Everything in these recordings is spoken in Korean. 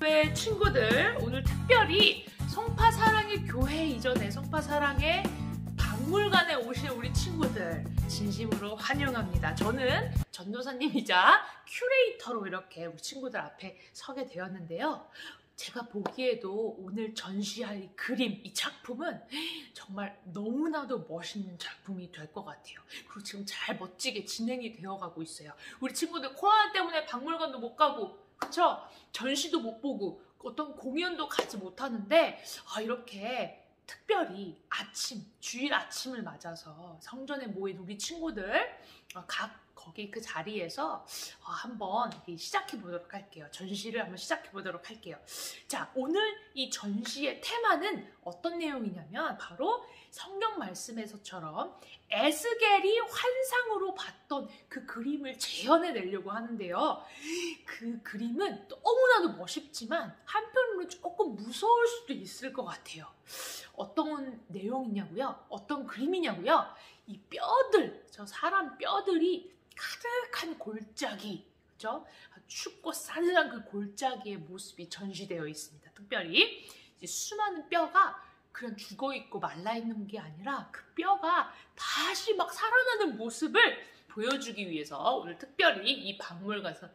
교회 친구들, 오늘 특별히 송파사랑의 교회 이전에 송파사랑의 박물관에 오신 우리 친구들 진심으로 환영합니다. 저는 전도사님이자 큐레이터로 이렇게 우리 친구들 앞에 서게 되었는데요. 제가 보기에도 오늘 전시할 이 그림, 이 작품은 정말 너무나도 멋있는 작품이 될 것 같아요. 그리고 지금 잘 멋지게 진행이 되어가고 있어요. 우리 친구들 코로나 때문에 박물관도 못 가고, 그쵸? 전시도 못 보고, 어떤 공연도 가지 못하는데, 이렇게 특별히 주일 아침을 맞아서 성전에 모인 우리 친구들, 거기 그 자리에서 한번 시작해 보도록 할게요. 전시를 한번 시작해 보도록 할게요. 자, 오늘 이 전시의 테마는 어떤 내용이냐면 바로 성경 말씀에서처럼 에스겔이 환상으로 봤던 그 그림을 재현해 내려고 하는데요. 그 그림은 너무나도 멋있지만 한편으로 조금 무서울 수도 있을 것 같아요. 어떤 내용이냐고요? 어떤 그림이냐고요? 이 뼈들, 저 사람 뼈들이 가득한 골짜기, 그죠? 춥고 싸늘한 그 골짜기의 모습이 전시되어 있습니다. 특별히 이제 수많은 뼈가 그냥 죽어있고 말라있는 게 아니라 그 뼈가 다시 막 살아나는 모습을 보여주기 위해서 오늘 특별히 이 박물관에서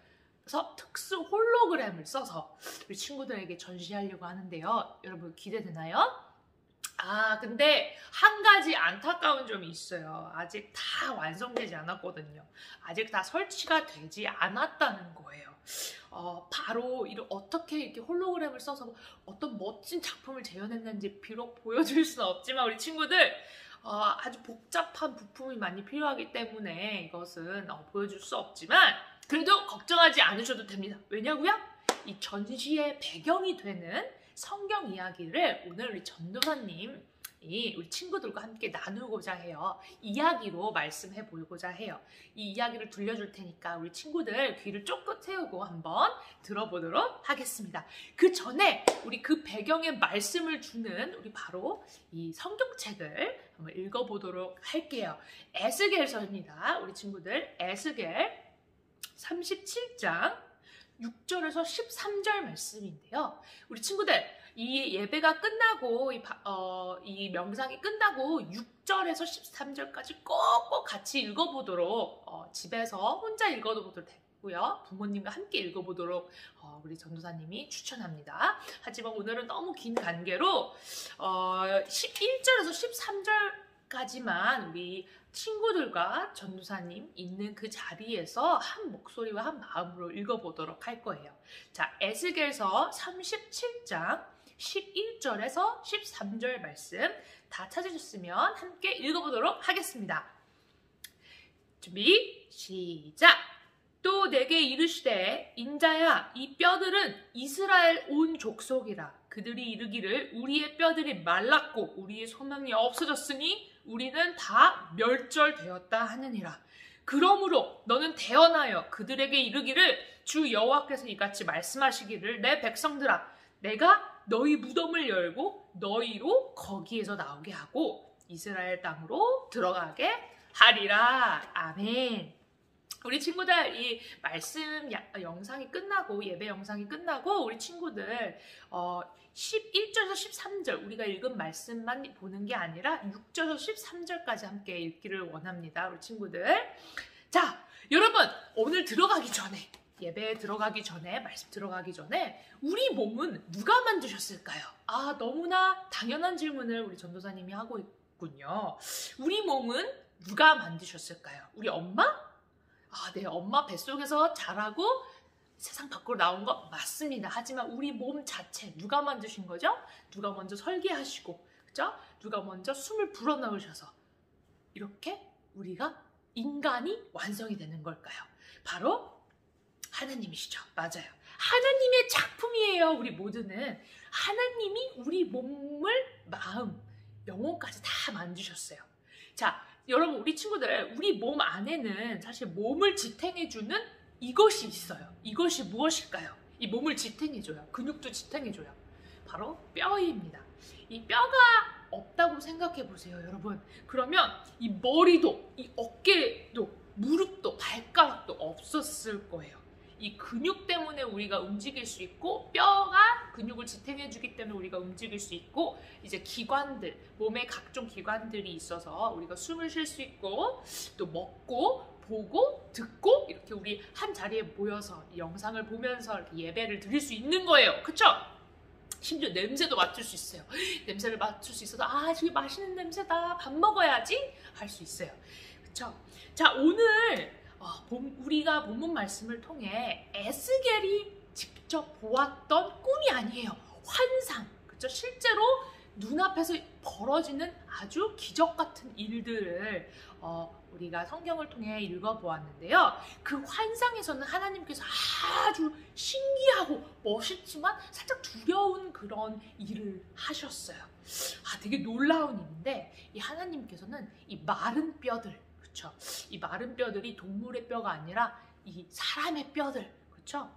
특수 홀로그램을 써서 우리 친구들에게 전시하려고 하는데요. 여러분 기대되나요? 근데 한 가지 안타까운 점이 있어요. 아직 다 완성되지 않았거든요. 아직 다 설치가 되지 않았다는 거예요. 바로 어떻게 이렇게 홀로그램을 써서 어떤 멋진 작품을 재현했는지 비록 보여줄 수는 없지만 우리 친구들 아주 복잡한 부품이 많이 필요하기 때문에 이것은 보여줄 수 없지만 그래도 걱정하지 않으셔도 됩니다. 왜냐고요? 이 전시의 배경이 되는 성경 이야기를 오늘 우리 전도사님이 우리 친구들과 함께 나누고자 해요. 이야기로 말씀해 보고자 해요. 이 이야기를 들려줄 테니까 우리 친구들 귀를 쫑긋 세우고 한번 들어보도록 하겠습니다. 그 전에 우리 그 배경에 말씀을 주는 우리 바로 이 성경책을 한번 읽어보도록 할게요. 에스겔서입니다. 우리 친구들 에스겔 37장 6절에서 13절 말씀인데요. 우리 친구들 이 예배가 끝나고 이 명상이 끝나고 6절에서 13절까지 꼭꼭 같이 읽어보도록 집에서 혼자 읽어보도록 되고요. 부모님과 함께 읽어보도록 우리 전도사님이 추천합니다. 하지만 오늘은 너무 긴 관계로 11절에서 13절까지만 우리 친구들과 전도사님 있는 그 자리에서 한 목소리와 한 마음으로 읽어보도록 할 거예요. 자, 에스겔서 37장 11절에서 13절 말씀 다 찾으셨으면 함께 읽어보도록 하겠습니다. 준비, 시작! 또 내게 이르시되 인자야 이 뼈들은 이스라엘 온 족속이라. 그들이 이르기를 우리의 뼈들이 말랐고 우리의 소망이 없어졌으니 우리는 다 멸절되었다 하느니라. 그러므로 너는 대언하여 그들에게 이르기를 주 여호와께서 이같이 말씀하시기를 내 백성들아 내가 너희 무덤을 열고 너희로 거기에서 나오게 하고 이스라엘 땅으로 들어가게 하리라. 아멘. 우리 친구들 이 말씀 영상이 끝나고 예배 영상이 끝나고 우리 친구들 11절에서 13절 우리가 읽은 말씀만 보는 게 아니라 6절에서 13절까지 함께 읽기를 원합니다. 우리 친구들. 자, 여러분 오늘 들어가기 전에 예배에 들어가기 전에 말씀 들어가기 전에 우리 몸은 누가 만드셨을까요? 너무나 당연한 질문을 우리 전도사님이 하고 있군요. 우리 몸은 누가 만드셨을까요? 우리 엄마? 네, 엄마 뱃속에서 자라고 세상 밖으로 나온 거 맞습니다. 하지만 우리 몸 자체 누가 만드신 거죠? 누가 먼저 설계하시고, 그죠? 누가 먼저 숨을 불어넣으셔서 이렇게 우리가 인간이 완성이 되는 걸까요? 바로 하나님이시죠. 맞아요. 하나님의 작품이에요. 우리 모두는 하나님이 우리 몸을 마음, 영혼까지 다 만드셨어요. 자, 여러분 우리 친구들 우리 몸 안에는 사실 몸을 지탱해주는 이것이 있어요. 이것이 무엇일까요? 이 몸을 지탱해줘요. 근육도 지탱해줘요. 바로 뼈입니다. 이 뼈가 없다고 생각해 보세요, 여러분. 그러면 이 머리도, 이 어깨도, 무릎도, 발가락도 없었을 거예요. 이 근육 때문에 우리가 움직일 수 있고 뼈가 근육을 지탱해주기 때문에 우리가 움직일 수 있고 이제 기관들, 몸의 각종 기관들이 있어서 우리가 숨을 쉴 수 있고 또 먹고 보고 듣고 이렇게 우리 한 자리에 모여서 이 영상을 보면서 이렇게 예배를 드릴 수 있는 거예요. 그쵸? 심지어 냄새도 맡을 수 있어요. 냄새를 맡을 수 있어서 아 저기 맛있는 냄새다 밥 먹어야지 할 수 있어요. 그쵸? 자 오늘 우리가 본문 말씀을 통해 에스겔이 직접 보았던 꿈이 아니에요. 환상. 그쵸? 실제로 눈앞에서 벌어지는 아주 기적 같은 일들을 우리가 성경을 통해 읽어보았는데요. 그 환상에서는 하나님께서 아주 신기하고 멋있지만 살짝 두려운 그런 일을 하셨어요. 되게 놀라운 일인데 이 하나님께서는 이 마른 뼈들, 그쵸? 이 마른 뼈들이 동물의 뼈가 아니라 이 사람의 뼈들, 그쵸?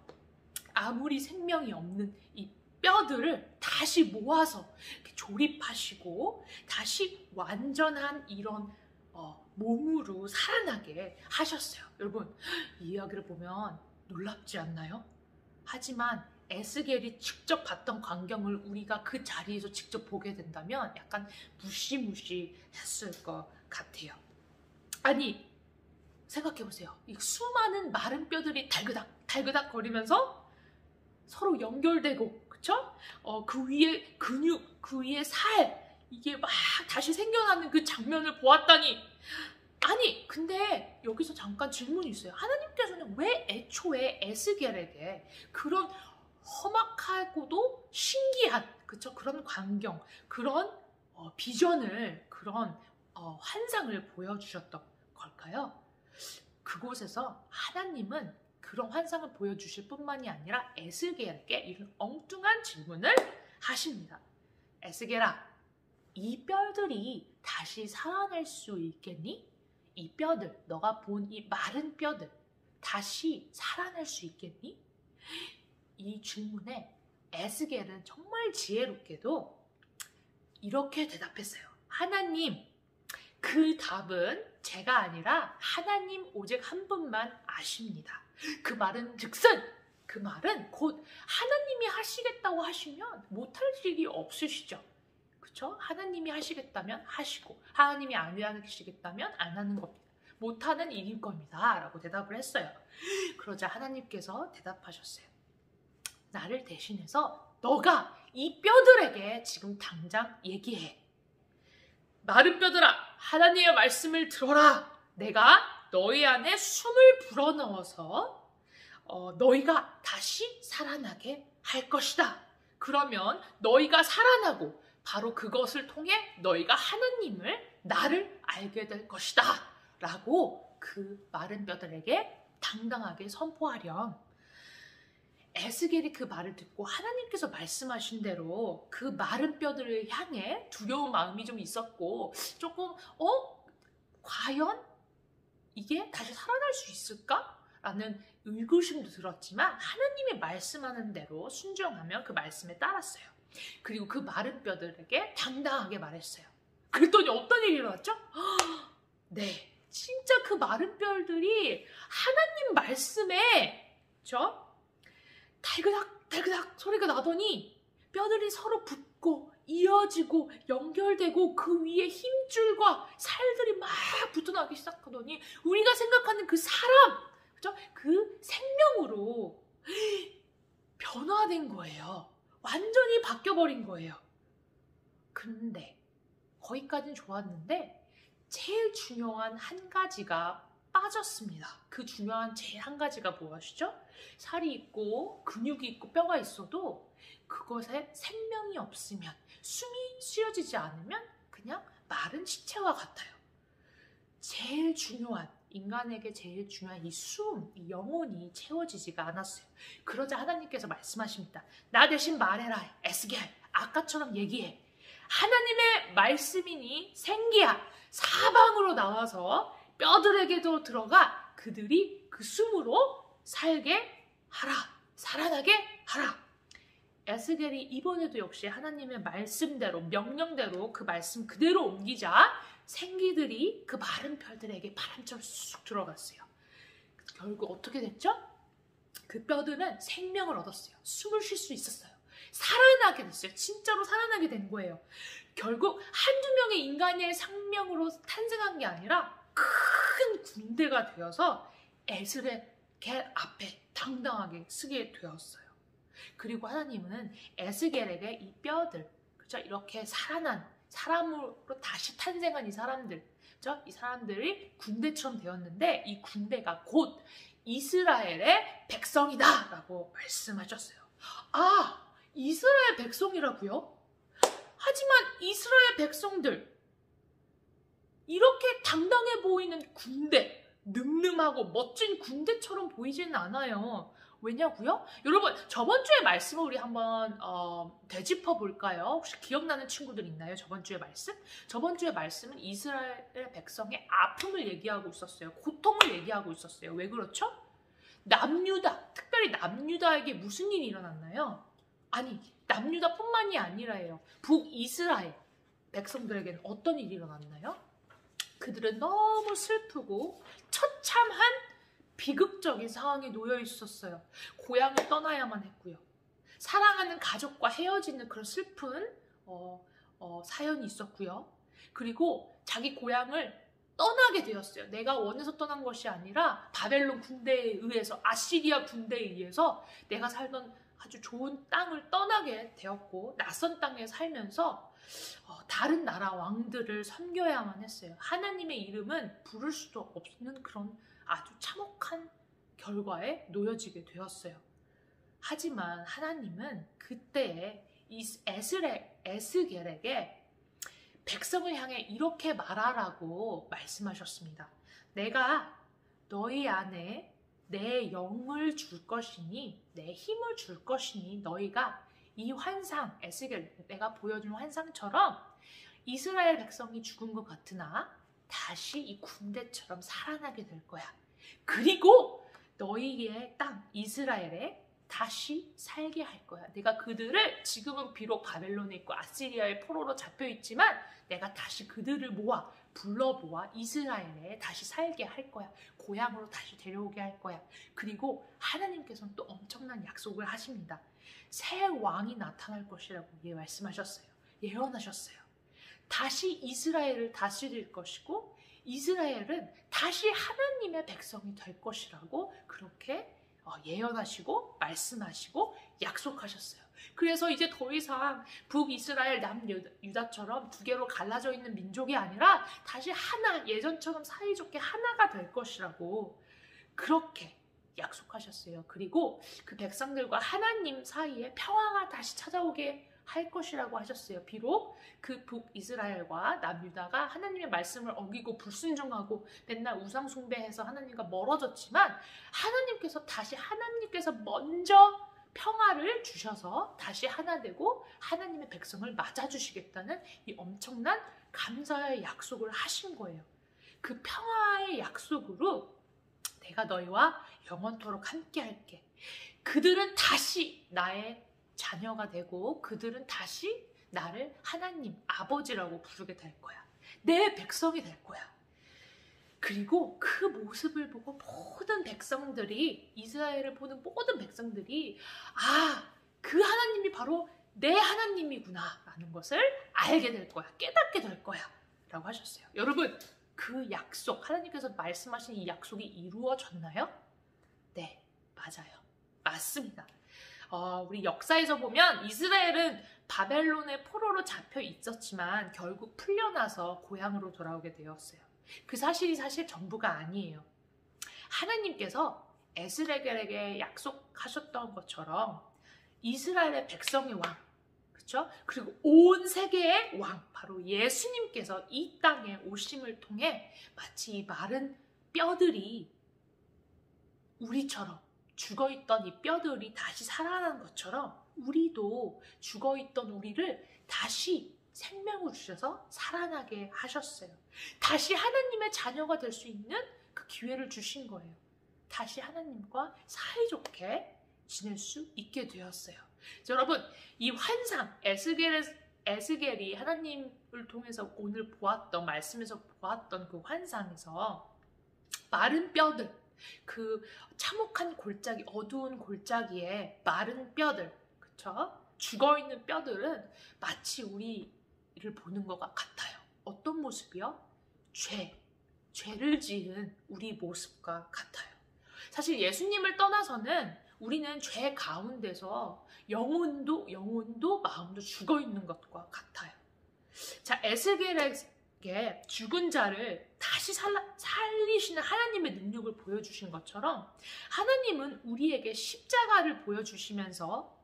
아무리 생명이 없는 이 뼈들을 다시 모아서 이렇게 조립하시고 다시 완전한 이런 몸으로 살아나게 하셨어요. 여러분 이 이야기를 보면 놀랍지 않나요? 하지만 에스겔이 직접 봤던 광경을 우리가 그 자리에서 직접 보게 된다면 약간 무시무시했을 것 같아요. 아니 생각해보세요. 이 수많은 마른 뼈들이 달그닥 거리면서 서로 연결되고 그쵸? 그 위에 근육, 그 위에 살 이게 막 다시 생겨나는 그 장면을 보았다니 아니 근데 여기서 잠깐 질문이 있어요. 하나님께서는 왜 애초에 에스겔에게 그런 험악하고도 신기한 그쵸? 그런 광경, 그런 비전을 그런 환상을 보여주셨던 걸까요? 그곳에서 하나님은 그런 환상을 보여주실 뿐만이 아니라 에스겔에게 이런 엉뚱한 질문을 하십니다. 에스겔아, 이 뼈들이 다시 살아날 수 있겠니? 이 뼈들, 너가 본 이 마른 뼈들 다시 살아날 수 있겠니? 이 질문에 에스겔은 정말 지혜롭게도 이렇게 대답했어요. 하나님, 그 답은 제가 아니라 하나님 오직 한 분만 아십니다. 그 말은 즉슨 그 말은 곧 하나님이 하시겠다고 하시면 못할 일이 없으시죠. 그쵸? 하나님이 하시겠다면 하시고 하나님이 안 하시겠다면 안 하는 겁니다. 못하는 일일 겁니다. 라고 대답을 했어요. 그러자 하나님께서 대답하셨어요. 나를 대신해서 너가 이 뼈들에게 지금 당장 얘기해. 마른 뼈들아, 하나님의 말씀을 들어라. 내가 너희 안에 숨을 불어넣어서 너희가 다시 살아나게 할 것이다. 그러면 너희가 살아나고 바로 그것을 통해 너희가 하나님을 나를 알게 될 것이다. 라고 그 마른 뼈들에게 당당하게 선포하렴. 에스겔이 그 말을 듣고 하나님께서 말씀하신 대로 그 마른 뼈들을 향해 두려운 마음이 좀 있었고 조금 과연 이게 다시 살아날 수 있을까? 라는 의구심도 들었지만 하나님이 말씀하는 대로 순종하며 그 말씀에 따랐어요. 그리고 그 마른 뼈들에게 당당하게 말했어요. 그랬더니 어떤 일이 일어났죠? 네, 진짜 그 마른 뼈들이 하나님 말씀에 달그닥 소리가 나더니 뼈들이 서로 붙고 이어지고 연결되고 그 위에 힘줄과 살들이 막 붙어나기 시작하더니 우리가 생각하는 그 사람, 그죠? 그 생명으로 변화된 거예요. 완전히 바뀌어버린 거예요. 근데 거기까지는 좋았는데 제일 중요한 한 가지가 빠졌습니다. 그 중요한 제일 한 가지가 무엇이죠? 살이 있고 근육이 있고 뼈가 있어도 그것에 생명이 없으면 숨이 쉬어지지 않으면 그냥 마른 시체와 같아요. 제일 중요한 인간에게 제일 중요한 이 숨, 이 영혼이 채워지지가 않았어요. 그러자 하나님께서 말씀하십니다. 나 대신 말해라 에스겔, 아까처럼 얘기해. 하나님의 말씀이니 생기야 사방으로 나와서 뼈들에게도 들어가 그들이 그 숨으로 살게 하라, 살아나게 하라. 에스겔이 이번에도 역시 하나님의 말씀대로 명령대로 그 말씀 그대로 옮기자 생기들이 그 마른 뼈들에게 바람처럼 쑥 들어갔어요. 결국 어떻게 됐죠? 그 뼈들은 생명을 얻었어요. 숨을 쉴 수 있었어요. 살아나게 됐어요. 진짜로 살아나게 된 거예요. 결국 한두 명의 인간의 생명으로 탄생한 게 아니라 큰 군대가 되어서 에스겔 앞에 당당하게 서게 되었어요. 그리고 하나님은 에스겔에게 이 뼈들, 그죠? 이렇게 살아난 사람으로 다시 탄생한 이 사람들, 그죠? 이 사람들이 군대처럼 되었는데 이 군대가 곧 이스라엘의 백성이다 라고 말씀하셨어요. 아, 이스라엘 백성이라고요? 하지만 이스라엘 백성들, 이렇게 당당해 보이는 군대, 늠름하고 멋진 군대처럼 보이지는 않아요. 왜냐고요? 여러분, 저번 주의 말씀을 우리 한번 되짚어 볼까요? 혹시 기억나는 친구들 있나요? 저번 주의 말씀? 저번 주의 말씀은 이스라엘 백성의 아픔을 얘기하고 있었어요. 고통을 얘기하고 있었어요. 왜 그렇죠? 남유다, 특별히 남유다에게 무슨 일이 일어났나요? 아니, 남유다뿐만이 아니라요. 북이스라엘 백성들에게는 어떤 일이 일어났나요? 그들은 너무 슬프고 처참한 비극적인 상황에 놓여 있었어요. 고향을 떠나야만 했고요. 사랑하는 가족과 헤어지는 그런 슬픈 사연이 있었고요. 그리고 자기 고향을 떠나게 되었어요. 내가 원해서 떠난 것이 아니라 바벨론 군대에 의해서, 아시리아 군대에 의해서 내가 살던 아주 좋은 땅을 떠나게 되었고 낯선 땅에 살면서 다른 나라 왕들을 섬겨야만 했어요. 하나님의 이름은 부를 수도 없는 그런 아주 참혹한 결과에 놓여지게 되었어요. 하지만 하나님은 그때에 이 에스겔에게 백성을 향해 이렇게 말하라고 말씀하셨습니다. 내가 너희 안에 내 영을 줄 것이니, 내 힘을 줄 것이니 너희가 이 환상, 에스겔 내가 보여준 환상처럼 이스라엘 백성이 죽은 것 같으나 다시 이 군대처럼 살아나게 될 거야. 그리고 너희의 땅 이스라엘에 다시 살게 할 거야. 내가 그들을 지금은 비록 바벨론에 있고 아시리아의 포로로 잡혀 있지만 내가 다시 그들을 불러보아 이스라엘에 다시 살게 할 거야. 고향으로 다시 데려오게 할 거야. 그리고 하나님께서는 또 엄청난 약속을 하십니다. 새 왕이 나타날 것이라고 말씀하셨어요. 예언하셨어요. 다시 이스라엘을 다스릴 것이고 이스라엘은 다시 하나님의 백성이 될 것이라고 그렇게 예언하시고 말씀하시고 약속하셨어요. 그래서 이제 더 이상 북이스라엘 남유다처럼 두 개로 갈라져 있는 민족이 아니라 다시 하나, 예전처럼 사이좋게 하나가 될 것이라고 그렇게 약속하셨어요. 그리고 그 백성들과 하나님 사이에 평화가 다시 찾아오게 할 것이라고 하셨어요. 비록 그 북이스라엘과 남유다가 하나님의 말씀을 어기고 불순종하고 맨날 우상 숭배해서 하나님과 멀어졌지만 하나님께서 먼저 평화를 주셔서 다시 하나 되고 하나님의 백성을 맞아주시겠다는 이 엄청난 감사의 약속을 하신 거예요. 그 평화의 약속으로 내가 너희와 영원토록 함께 할게. 그들은 다시 나의 자녀가 되고 그들은 다시 나를 하나님, 아버지라고 부르게 될 거야. 내 백성이 될 거야. 그리고 그 모습을 보고 모든 백성들이, 이스라엘을 보는 모든 백성들이 그 하나님이 바로 내 하나님이구나 라는 것을 알게 될 거야. 깨닫게 될 거야 라고 하셨어요. 여러분, 그 약속, 하나님께서 말씀하신 이 약속이 이루어졌나요? 네, 맞아요. 맞습니다. 우리 역사에서 보면 이스라엘은 바벨론의 포로로 잡혀 있었지만 결국 풀려나서 고향으로 돌아오게 되었어요. 그 사실이 사실 전부가 아니에요. 하나님께서 에스겔에게 약속하셨던 것처럼 이스라엘의 백성의 왕, 그렇죠? 그리고 온 세계의 왕, 바로 예수님께서 이 땅에 오심을 통해 마치 이 마른 뼈들이 우리처럼 죽어있던 이 뼈들이 다시 살아난 것처럼 우리도 죽어있던 우리를 다시 생명을 주셔서 살아나게 하셨어요. 다시 하나님의 자녀가 될 수 있는 그 기회를 주신 거예요. 다시 하나님과 사이좋게 지낼 수 있게 되었어요. 여러분, 이 환상, 에스겔이 하나님을 통해서 오늘 보았던, 말씀에서 보았던 그 환상에서 마른 뼈들, 그 참혹한 골짜기, 어두운 골짜기에 마른 뼈들, 그쵸? 죽어있는 뼈들은 마치 우리를 보는 것과 같아요. 어떤 모습이요? 죄를 지은 우리 모습과 같아요. 사실 예수님을 떠나서는 우리는 죄 가운데서 영혼도 마음도 죽어있는 것과 같아요. 자, 에스겔에게 죽은 자를 다시 살리시는 하나님의 능력을 보여주신 것처럼 하나님은 우리에게 십자가를 보여주시면서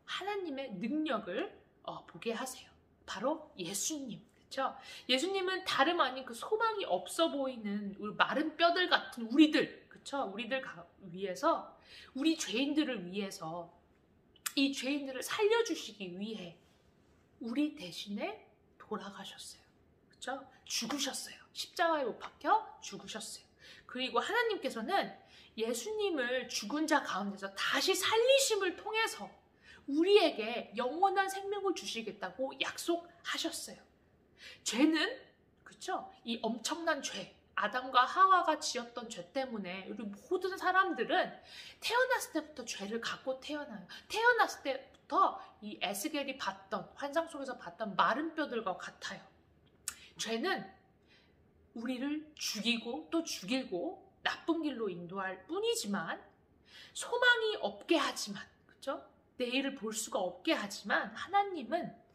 하나님의 능력을 보게 하세요. 바로 예수님. 그렇죠? 예수님은 다름 아닌 그 소망이 없어 보이는 우리 마른 뼈들 같은 우리들, 그렇죠? 우리들 위해서, 우리 죄인들을 위해서 이 죄인들을 살려주시기 위해 우리 대신에 돌아가셨어요. 그렇죠? 죽으셨어요. 십자가에 못 박혀 죽으셨어요. 그리고 하나님께서는 예수님을 죽은 자 가운데서 다시 살리심을 통해서 우리에게 영원한 생명을 주시겠다고 약속하셨어요. 죄는, 그렇죠? 이 엄청난 죄, 아담과 하와가 지었던 죄 때문에 우리 모든 사람들은 태어났을 때부터 죄를 갖고 태어나요. 태어났을 때부터 이 에스겔이 봤던, 환상 속에서 봤던 마른 뼈들과 같아요. 죄는 우리를 죽이고 또 죽이고 나쁜 길로 인도할 뿐이지만, 소망이 없게 하지만, 그렇죠? 내일을 볼 수가 없게 하지만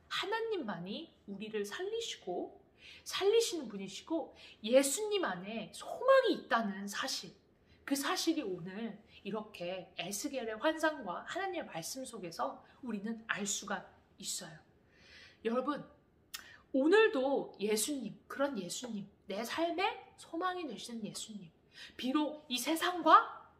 하나님만이 우리를 살리시는 분이시고 예수님 안에 소망이 있다는 사실, 그 사실이 오늘 이렇게 에스겔의 환상과 하나님의 말씀 속에서 우리는 알 수가 있어요. 여러분, 오늘도 예수님, 그런 예수님, 내 삶의 소망이 되시는 예수님, 비록 이 세상과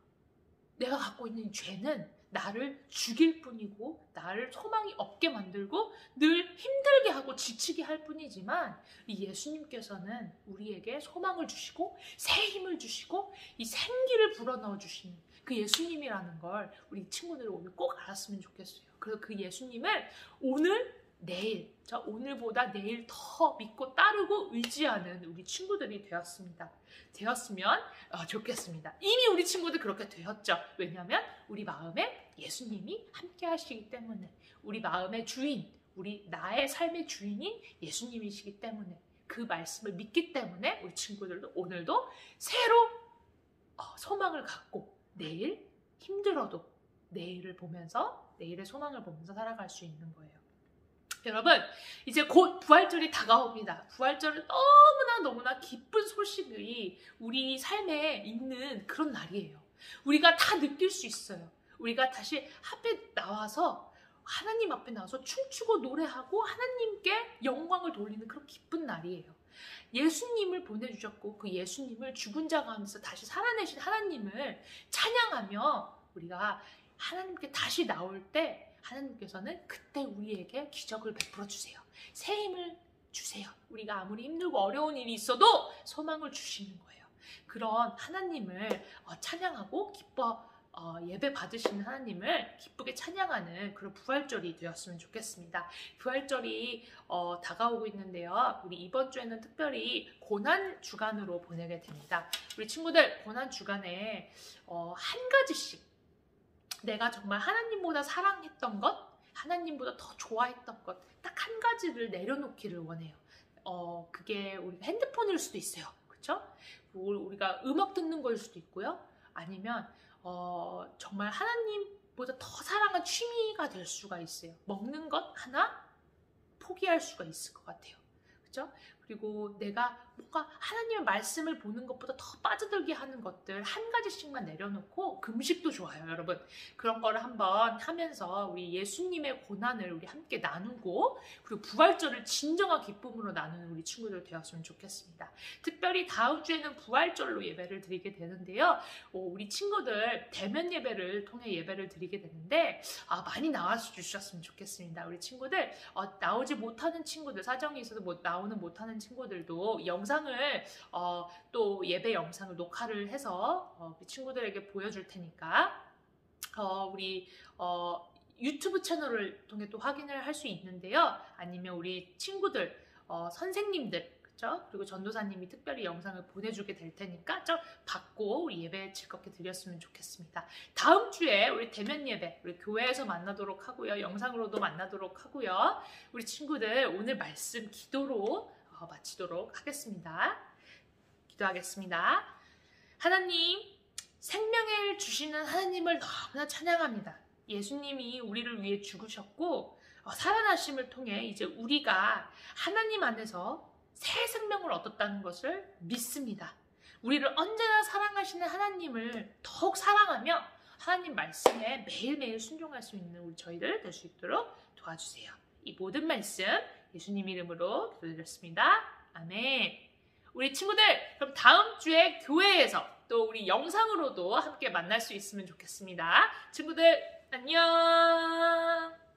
내가 갖고 있는 죄는 나를 죽일 뿐이고 나를 소망이 없게 만들고 늘 힘들게 하고 지치게 할 뿐이지만, 이 예수님께서는 우리에게 소망을 주시고 새 힘을 주시고 이 생기를 불어넣어 주시는 그 예수님이라는 걸 우리 친구들 오늘 꼭 알았으면 좋겠어요. 그래서 그 예수님을 내일, 오늘보다 내일 더 믿고 따르고 의지하는 우리 친구들이 되었으면 좋겠습니다. 이미 우리 친구들 그렇게 되었죠. 왜냐하면 우리 마음에 예수님이 함께 하시기 때문에, 우리 마음의 주인, 나의 삶의 주인인 예수님이시기 때문에, 그 말씀을 믿기 때문에 우리 친구들도 오늘도 새로 소망을 갖고 내일 힘들어도 내일의 소망을 보면서 살아갈 수 있는 거예요. 여러분, 이제 곧 부활절이 다가옵니다. 부활절은 너무나 기쁜 소식이 우리 삶에 있는 그런 날이에요. 우리가 다 느낄 수 있어요. 우리가 다시 하나님 앞에 나와서 춤추고 노래하고 하나님께 영광을 돌리는 그런 기쁜 날이에요. 예수님을 보내주셨고 그 예수님을 죽은 자 가운데서 다시 살아내신 하나님을 찬양하며 우리가 하나님께 다시 나올 때, 하나님께서는 그때 우리에게 기적을 베풀어 주세요. 새 힘을 주세요. 우리가 아무리 힘들고 어려운 일이 있어도 소망을 주시는 거예요. 그런 하나님을 찬양하고 예배 받으시는 하나님을 기쁘게 찬양하는 그런 부활절이 되었으면 좋겠습니다. 부활절이 다가오고 있는데요. 우리 이번 주에는 특별히 고난 주간으로 보내게 됩니다. 우리 친구들, 고난 주간에 한 가지씩 내가 정말 하나님보다 사랑했던 것, 하나님보다 더 좋아했던 것, 딱 한 가지를 내려놓기를 원해요. 그게 우리 핸드폰일 수도 있어요. 그렇죠? 우리가 음악 듣는 거일 수도 있고요. 아니면 정말 하나님보다 더 사랑한 취미가 될 수가 있어요. 먹는 것 하나 포기할 수가 있을 것 같아요. 그렇죠? 그리고 내가 뭔가 하나님의 말씀을 보는 것보다 더 빠져들게 하는 것들 한 가지씩만 내려놓고, 금식도 좋아요, 여러분. 그런 거를 한번 하면서 우리 예수님의 고난을 우리 함께 나누고, 그리고 부활절을 진정한 기쁨으로 나누는 우리 친구들 되었으면 좋겠습니다. 특별히 다음 주에는 부활절로 예배를 드리게 되는데요. 우리 친구들 대면 예배를 통해 예배를 드리게 되는데 많이 나와서 주셨으면 좋겠습니다. 우리 친구들 나오지 못하는 친구들, 사정이 있어서 나오는 못하는 친구들도 영상을 또 예배 영상을 녹화를 해서 우리 친구들에게 보여줄 테니까 우리 유튜브 채널을 통해 또 확인을 할 수 있는데요. 아니면 우리 친구들, 선생님들, 그리고 전도사님이 특별히 영상을 보내주게 될 테니까 받고 우리 예배 즐겁게 드렸으면 좋겠습니다. 다음 주에 우리 대면 예배 우리 교회에서 만나도록 하고요. 영상으로도 만나도록 하고요. 우리 친구들 오늘 말씀 기도로 마치도록 하겠습니다. 기도하겠습니다. 하나님, 생명을 주시는 하나님을 너무나 찬양합니다. 예수님이 우리를 위해 죽으셨고 살아나심을 통해 이제 우리가 하나님 안에서 새 생명을 얻었다는 것을 믿습니다. 우리를 언제나 사랑하시는 하나님을 더욱 사랑하며 하나님 말씀에 매일매일 순종할 수 있는 우리 저희들 될 수 있도록 도와주세요. 이 모든 말씀 예수님 이름으로 기도드렸습니다. 아멘. 우리 친구들, 그럼 다음 주에 교회에서 또 우리 영상으로도 함께 만날 수 있으면 좋겠습니다. 친구들, 안녕!